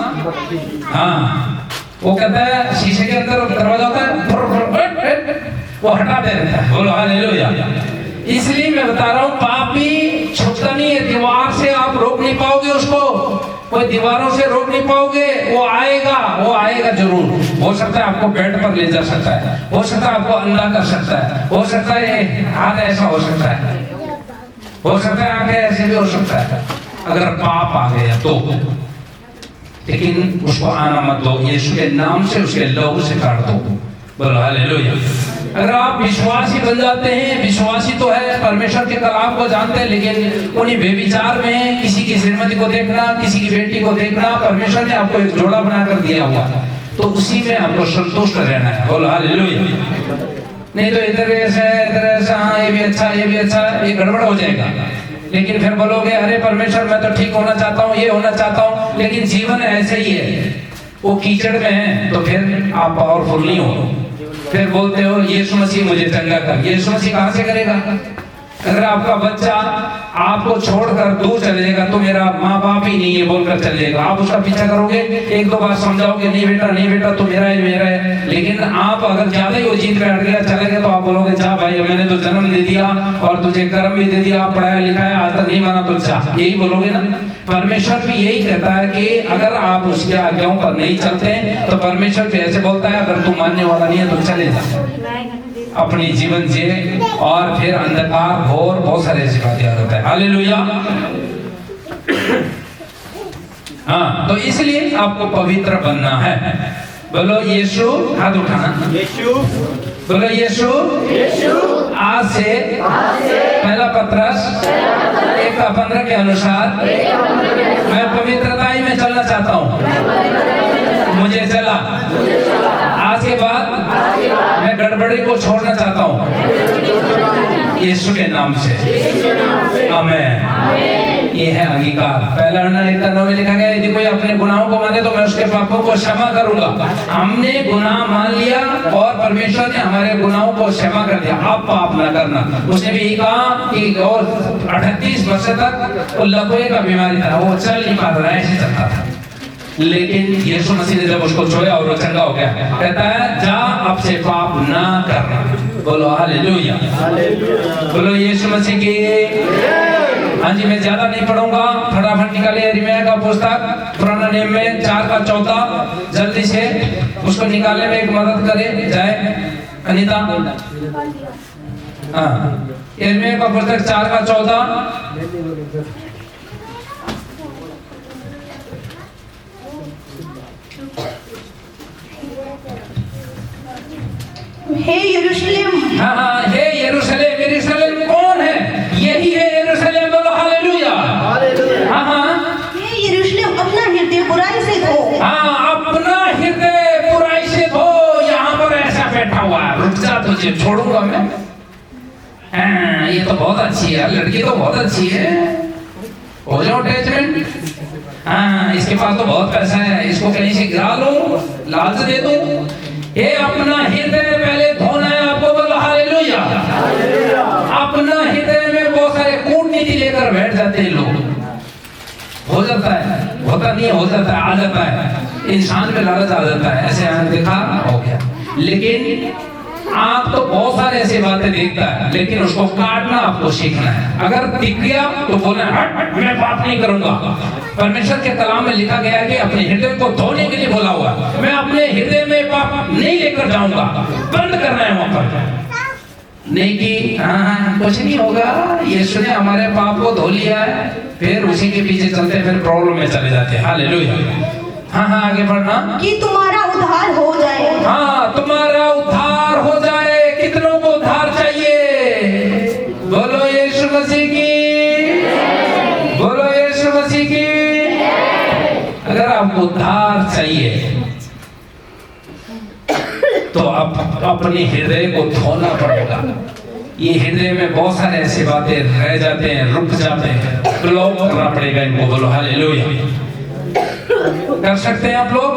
हाँ, वो कहता है शीशे के अंदर दरवाजा होता है, वो हटाते रहता है। बोलो हालेलुया। इसलिए मैं बता रहा हूँ पापी छुपता नहीं है, दीवार से आप रोक नहीं पाओगे उसको, कोई दीवारों से रोक नहीं पाओगे। वो आएगा जरूर। हो सकता है आपको बेड पर ले जा सकता है, हो सकता है आपको अंधा कर सकता है, हो सकता है हाथ ऐसा हो सकता है, हो सकता है आंखें ऐसे भी हो सकता है, अगर पाप आ गया तो। लेकिन उसको आना मत दो, यीशु के नाम से उसके लहू से काट दो। बोलो हालेलुया। अगर आप विश्वासी बन जाते हैं, विश्वासी तो है, परमेश्वर के कलाम को जानते हैं, लेकिन उन्हीं बेविचार में किसी की श्रीमती को देखना, किसी की बेटी को देखना, परमेश्वर ने आपको एक जोड़ा बनाकर दिया हुआ, तो उसी में आपको संतुष्ट रहना है। बोलो हालेलुया। नहीं तो इधर ऐसा, हाँ ये भी अच्छा, ये भी अच्छा, ये गड़बड़ हो जाएगा। लेकिन फिर बोलोगे अरे परमेश्वर मैं तो ठीक होना चाहता हूँ, ये होना चाहता हूँ, लेकिन जीवन ऐसे ही है, वो कीचड़ में है, तो फिर आप पावरफुल नहीं हो। फिर बोलते हो यीशु मसीह मुझे चंगा कर। यीशु मसीह कहाँ से करेगा? अगर आपका बच्चा आपको छोड़कर दूर चले जाएगा तो मेरा माँ बाप ही नहीं है बोलकर चले जाएगा, आप उसका पीछा करोगे, एक दो बार समझाओगे, नहीं बेटा तो मेरा है। लेकिन आप अगर ज्यादा ही वो जीत पे हट गया, चले गए, तो आप बोलोगे जा भाई मैंने तो जन्म दे दिया और तुझे कर्म भी दे दिया, पढ़ाया लिखाया, आज तक नहीं माना तो जा, यही बोलोगे ना। परमेश्वर भी यही कहता है कि अगर आप उसके आज्ञाओं पर नहीं चलते तो परमेश्वर भी ऐसे बोलता है अगर तू मानने वाला नहीं है तो चले जा, अपनी जीवन जिए। और फिर अंधकार घोर बहुत सारे ऐसी बातें आ जाता है। हालेलुया। हाँ, तो इसलिए आपको पवित्र बनना है। बोलो यीशु, हाथ उठाना, यीशु, बोलो यीशु, आज से पहला पत्रस 1:15 के अनुसार मैं पवित्रता ही में चलना चाहता हूँ। मुझे चला आज के बाद मैं गड़बड़ी को छोड़ना चाहता हूँ यीशु के नाम से। आमीन। ये है अंगीकार। पहला 1:9 में लिखा गया यदि कोई अपने गुनाहों को माने तो मैं उसके पापों को क्षमा करूंगा। हमने गुनाह मान लिया और परमेश्वर ने हमारे गुनाहों को क्षमा कर दिया। अब पाप न करना। उसने भी कहा कि और 38 वर्ष तक वो लकवे का बीमारी था, वो चल नहीं पाता था, ऐसे चलता था। लेकिन यीशु मसीह ने जब उसको छुआ और वो चंगा हो गया, कहता है जा अब से पाप ना करना। बोलो हालेलुया। बोलो यीशु मसीह की। हाँ जी, मैं ज्यादा नहीं पढ़ूंगा, फटाफट निकाले यिर्मयाह का पुस्तक पुराना नियम में 4 का 14 जल्दी से उसको निकालने में एक मदद करे जाए। अनीता हाँ यिर्मयाह का पुस्तक 4:14 हे यरूशलेम, हाँ हाँ हे यरूशलेम, यरूशलेम कौन है? यही है यरूशलेम, बोलो हालेलुया। हाँ हाँ हे यरूशलेम, अपना हृदय बुराई से धो। हाँ अपना हृदय बुराई से धो। यहाँ पर ऐसा बैठा हुआ है, रुक जा तुझे छोड़ूंगा मैं। हाँ, ये तो बहुत अच्छी है, लड़की तो बहुत अच्छी है, हो जाओ अटैचमेंट। हाँ इसके पास तो बहुत पैसा है, इसको कहीं से गिरा लो, लालच दे दो। ये अपना हृदय पहले धोना है आपको, बोलो हालेलुया। अपना हृदय में बहुत सारे कूटनीति लेकर बैठ जाते हैं लोग। हो जाता है, होता नहीं हो जाता है, आ जाता है, इंसान में लालच आ जाता है, ऐसे देखा हो गया। लेकिन आप तो बहुत सारे ऐसी बातें देखता है, लेकिन उसको काटना आपको सीखना है। अगर दिख गया तो बोलना हट, मैं पाप नहीं करूंगा। परमेश्वर के कलाम में लिखा गया है कि अपने हृदय को धोने के लिए बोला हुआ, मैं अपने हृदय में पाप नहीं लेकर जाऊंगा। बंद करना है वहां पर, नहीं कि हाँ कुछ नहीं होगा, यीशु ने हमारे पाप को धो लिया है, फिर उसी के पीछे चलते फिर प्रॉब्लम में चले जाते हैं। हालेलुया। हाँ हाँ आगे बढ़ना। कि तुम्हारा उद्धार हो जाए। हाँ तुम्हारा उद्धार हो जाए। कितनों को उद्धार चाहिए? बोलो यीशु मसीह की, बोलो यीशु मसीह की। अगर आपको उद्धार चाहिए तो आप अपने हृदय को धोना पड़ेगा। ये हृदय में बहुत सारे ऐसी बातें रह जाते हैं, रुक जाते हैं, ब्लॉक करना पड़ेगा इनको। बोलो हालेलुया। कर सकते हैं आप लोग?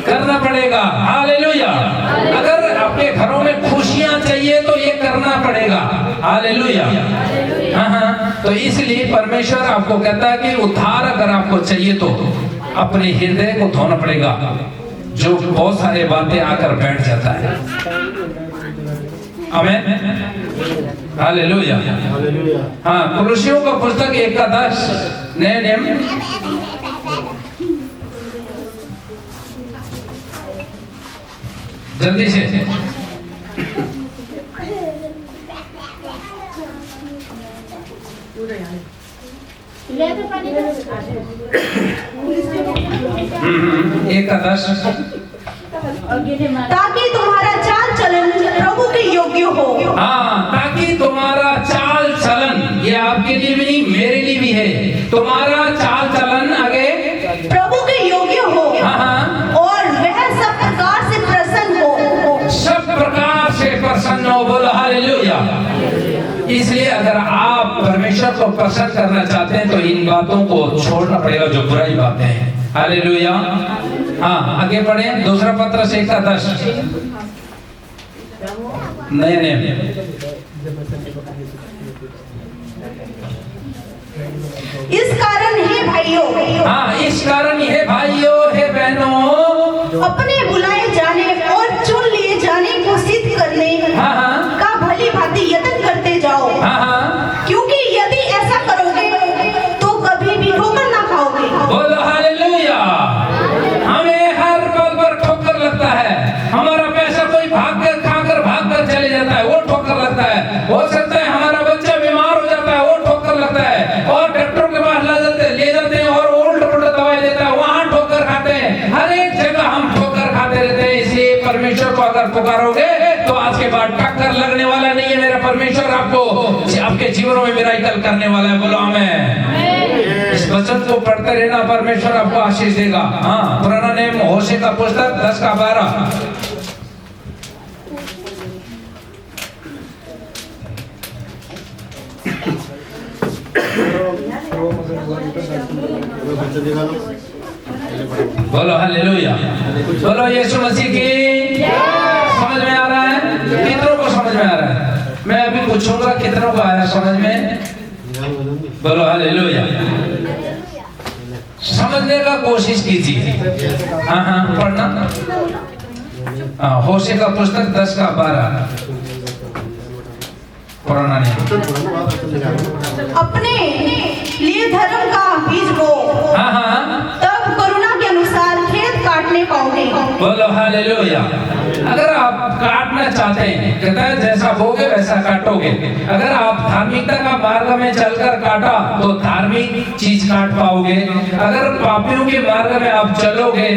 करना पड़ेगा। हालेलुया। अगर आपके घरों में खुशियां चाहिए तो ये करना पड़ेगा। हालेलुया। हाँ हाँ तो इसलिए परमेश्वर आपको कहता है कि उद्धार अगर आपको चाहिए तो अपने हृदय को धोना पड़ेगा, जो बहुत सारे बातें आकर बैठ जाता है। आमीन। हालेलुया। हाँ कुलुसियों का पुस्तक 1:10 नए नियम। जल्दी से एक का 10 ताकि तुम्हारा चाल चलन प्रभु के योग्य हो। हाँ ताकि तुम्हारा चाल चलन, ये आपके लिए भी नहीं मेरे लिए भी है, तुम्हारा चाल चलन आगे प्रभु के योग्य हो। हाँ हाँ और वह सब प्रकार से प्रसन्न हो। सब प्रकार से प्रसन्न हो। बोलो हालेलुया। इसलिए अगर आप परमेश्वर को प्रसन्न करना चाहते हैं तो इन बातों को छोड़ना पड़ेगा जो बुराई बातें हैं। हालेलुया। हाँ आगे बढ़े। दूसरा पत्र से 1:10 नए नियम। इस कारण हे भाइयों, हाँ इस कारण हे भाइयों हे बहनों, अपने बुलाए जाने और चुन लिए जाने को सिद्ध करने हाँ हाँ का भली भांति यत्न करते जाओ। हाँ हाँ क्योंकि यदि ऐसा करोगे तो कभी भी ठोकर ना खाओगे। बोलो हालेलुया। हमें हर पल पर ठोकर लगता है, हमारा पैसा कोई भाग कर चले जाता है, वो ठोकर लगता है। हो सकता है हमारा बच्चा बीमार हो जाता है, वो ठोकर लगता है, और डॉक्टर के पास ले जाते हैं और उल्ट पुल्ट दवाई देता है, वहां ठोकर खाते हैं। हर एक जगह हम ठोकर खाते रहते हैं। इसलिए परमेश्वर को अगर पुकारोगे तो आज के बाद टक्कर लगने वाला नहीं है। मेरा परमेश्वर आपको आपके जीवनों में मिराकल करने वाला है। बोलो आमीन। इस वचन को पढ़ते रहना, परमेश्वर आपको आशीष देगा। हाँ पुराना नियम होशे का पुस्तक 10:12। बोलो हालेलुया। बोलो यीशु मसीह की। समझ में आ रहा है? कितनों को समझ में आ रहा है? मैं अभी पूछूंगा कितनों को आया समझ में? बोलो हालेलुया। समझने का कोशिश कीजिए। हाँ हाँ पढ़ना। हाँ होशे का पुस्तक 10:12 पुराना नियम। अपने लिए धर्म का बीज बो, हाँ हाँ तब करुणा के अनुसार खेत काटने पाओगे। बोलो हालेलुया। अगर आप काटना चाहते हैं, कहता है जैसा बोगे वैसा काटोगे। अगर आप धार्मिकता का मार्ग में चलकर काटा तो धार्मिक चीज काट पाओगे। अगर पापियों के मार्ग में आप चलोगे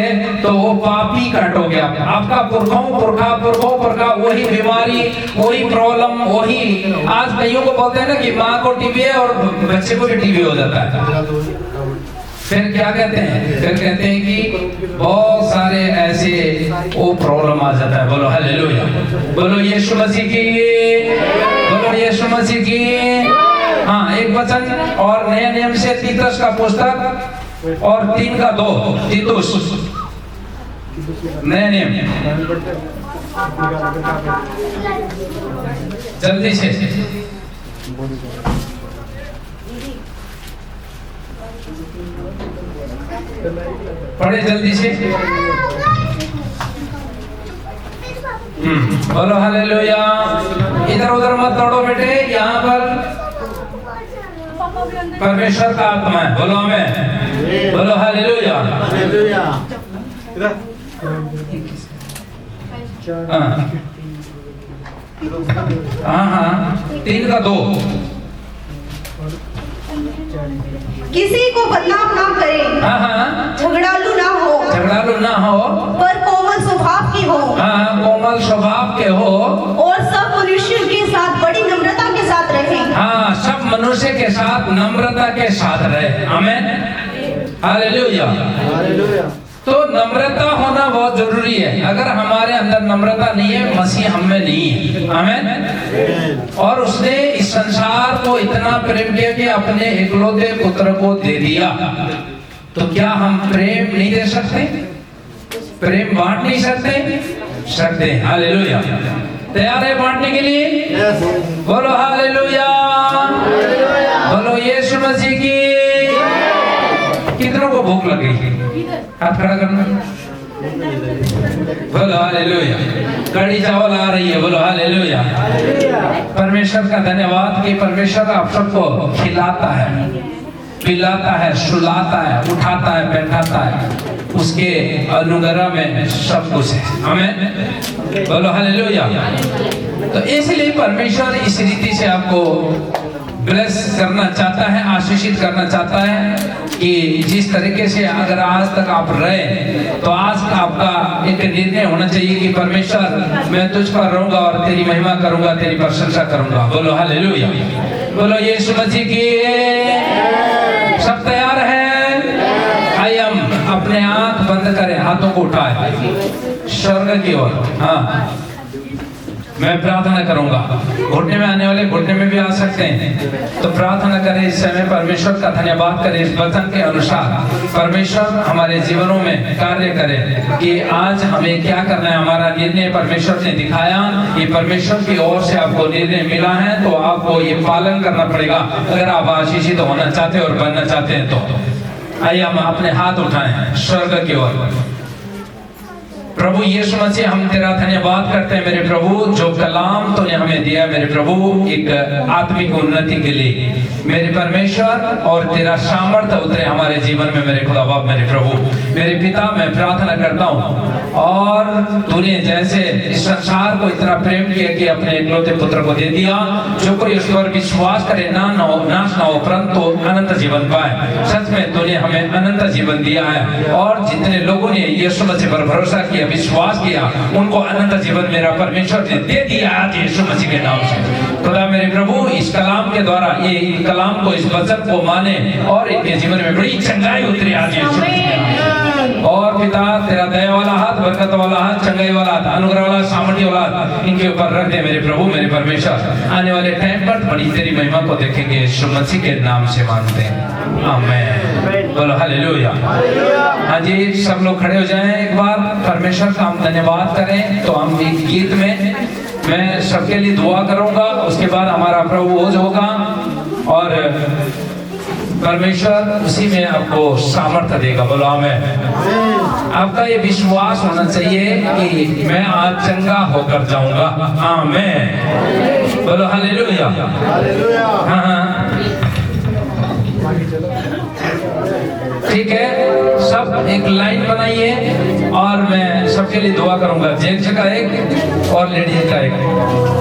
तो वो पापी काटोगे। आपका पुरखा वही बीमारी, वही प्रॉब्लम, वही। आज कईयों को बोलते हैं ना कि माँ को टीबी है और बच्चे को भी टीबी हो जाता है। फिर क्या कहते हैं? फिर कहते हैं कि बहुत सारे ऐसे वो प्रॉब्लम आ जाता है। बोलो हालेलुया, बोलो यीशु मसीह की, बोलो यीशु मसीह की। हाँ, एक वचन और नए नियम से तीतुस का पुस्तक और 3:2 तीतुस नए नियम, जल्दी से पढ़े जल्दी से। बोलो हालेलुया। इधर उधर मत दौड़ो बेटे, यहाँ पर परमेश्वर का आत्मा है। बोलो आमीन, बोलो हालेलुया। हाँ, 3:2 किसी को बदनाम ना करे, झगड़ालू ना हो, पर कोमल स्वभाव की हो। कोमल स्वभाव के हो, और सब मनुष्यों के साथ बड़ी नम्रता के साथ रहे। हाँ, सब मनुष्य के साथ नम्रता के साथ रहे। आमीन, हालेलुया। तो नम्रता होना बहुत जरूरी है। अगर हमारे अंदर नम्रता नहीं है, मसीह हम में नहीं है। आमीन। और उसने इस संसार को इतना प्रेम किया कि अपने इकलौते पुत्र को दे दिया। तो क्या हम प्रेम नहीं दे सकते? प्रेम बांट नहीं सकते? हालेलुया। तैयार है बांटने के लिए? बोलो हालेलुया, बोलो यीशु मसीह की। कितनों को भूख लगी? हाथ खड़ा करना। बोलो हालेलुया। कड़ी चावल आ रही है। बोलो हालेलुया। परमेश्वर का धन्यवाद कि परमेश्वर आप सबको खिलाता है, पिलाता है, सुलाता है, उठाता है, बैठाता है। उसके अनुग्रह में सब कुछ है। आमीन, बोलो हालेलुया। तो इसलिए परमेश्वर इस रीति से आपको ब्लेस करना चाहता है, आशीषित करना चाहता है कि जिस तरीके से अगर आज तक आप रहे, तो आज आपका एक निर्णय होना चाहिए कि परमेश्वर मैं तुझ पर रहूंगा और तेरी महिमा करूंगा, तेरी प्रशंसा करूंगा। बोलो हालेलुया, बोलो यीशु मसीह की। सब तैयार है? आइए हम अपने आंख बंद करें, हाथों को उठाए स्वर्ग की ओर। हाँ, मैं प्रार्थना करूंगा। घुटने में आने वाले घुटने में भी आ सकते हैं। तो प्रार्थना करें इस समय, परमेश्वर का धन्यवाद करें। इस वचन के अनुसार परमेश्वर हमारे जीवनों में कार्य करे कि आज हमें क्या करना है। हमारा निर्णय परमेश्वर ने दिखाया। ये परमेश्वर की ओर से आपको निर्णय मिला है, तो आपको ये पालन करना पड़ेगा अगर आप आशीषित होना चाहते हैं और बनना चाहते हैं। तो आइए हम अपने हाथ उठाएं स्वर्ग की ओर। प्रभु यीशु मसीह, हम तेरा धन्यवाद करते हैं मेरे प्रभु, जो कलाम तूने हमें दिया मेरे प्रभु एक आत्मिक उन्नति के लिए मेरे परमेश्वर, और तेरा सामर्थ्य उतरे हमारे जीवन में मेरे खुदा बाप, मेरे प्रभु, मेरे पिता। मैं प्रार्थना करता हूँ, और तूने जैसे इस संसार को इतना प्रेम किया कि अपने इकलौते पुत्र को दे दिया, जो कोई उस पर विश्वास करे नाश ना हो परंतु अनंत जीवन पाए। सच में तूने हमें अनंत जीवन दिया है, और जितने लोगों ने यीशु मसीह पर भरोसा किया, विश्वास किया, उनको अनंत जीवन मेरा परमेश्वर ने दे दिया आज यीशु मसीह के नाम से। खुदा मेरे प्रभु, इस कलाम के द्वारा ये कलाम को, इस वचन को माने और इनके जीवन में बड़ी चंगाई उतरी आज यीशु मसीह के नाम से। और पिता, तेरा दया वाला हाथ, बरकत वाला हाथ, चंगाई वाला हाथ, अनुग्रह वाला, सामर्थ्य वाला हाथ इनके ऊपर रख दे मेरे प्रभु, मेरे परमेश्वर। आने वाले टाइम पर बड़ी तेरी महिमा को देखेंगे, यीशु मसीह के नाम से मांगते हैं, आमीन। बोलो हालेलुया। हाँ जी, सब लोग खड़े हो जाएं एक बार, परमेश्वर का हम धन्यवाद करें। तो हम एक गीत में मैं सबके लिए दुआ करूंगा, उसके बाद हमारा प्रभु भोज होगा, और परमेश्वर उसी में आपको सामर्थ्य देगा। बोलो आमीन। आपका ये विश्वास होना चाहिए कि मैं आज चंगा होकर जाऊंगा। आमीन। बोलो हालेलुया। हाँ, ठीक है, सब एक लाइन बनाइए। और मैं सबके लिए दुआ करूंगा, जेंट्स का एक और लेडीज का एक।